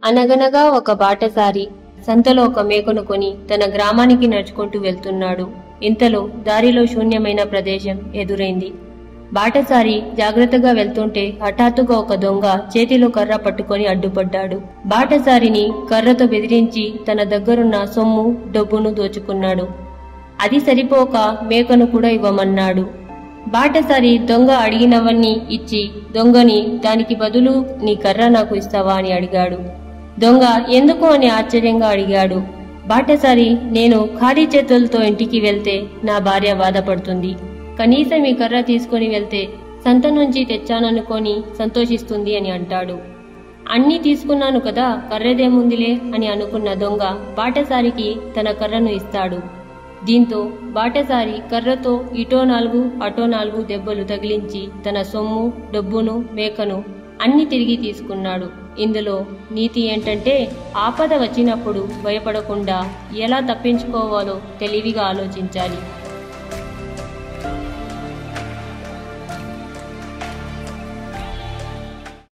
అనగనగా ఒక బాటసారి సంతలో ఒక మేకను కొని తన గ్రామానికి నడుచుకుంటూ వెళ్తున్నాడు. ఇంతలో దారిలో శూన్యమైన ప్రదేశం ఎదురైంది. బాటసారి జాగ్రత్తగా వెళ్తుంటే హఠాత్తుగా ఒక దొంగ చేతిలో కర్ర పట్టుకొని అడ్డుపడ్డాడు. బాటసారిని కర్రతో బెదిరించి తన దగ్గరున్న సొమ్ము డబ్బును దోచుకున్నాడు. అది సరిపోక మేకను కూడా ఇవ్వమన్నాడు. బాటసారి దొంగ అడిగినవన్నీ ఇచ్చి దొంగని దానికి బదులు నీ కర్ర నాకు ఇస్తావా అని అడిగాడు. దొంగ ఎందుకు అని ఆశ్చర్యంగా అడిగాడు. బాటసారి, నేను ఖాళీ చేతులతో ఇంటికి వెళ్తే నా భార్య బాధపడుతుంది. కనీసం ఈ కర్ర తీసుకుని వెళ్తే సంత నుంచి తెచ్చాననుకొని సంతోషిస్తుంది అని అంటాడు. అన్నీ తీసుకున్నాను కదా, కర్రదేముందిలే అని అనుకున్న దొంగ బాటసారికి తన కర్రను ఇస్తాడు. దీంతో బాటసారి కర్రతో ఇటో 4 అటో 4 దెబ్బలు తగిలించి తన సొమ్ము డబ్బును మేకను అన్ని తిరిగి తీసుకున్నాడు. ఇందులో నీతి ఏంటంటే ఆపద వచ్చినప్పుడు భయపడకుండా ఎలా తప్పించుకోవాలో తెలివిగా ఆలోచించాలి.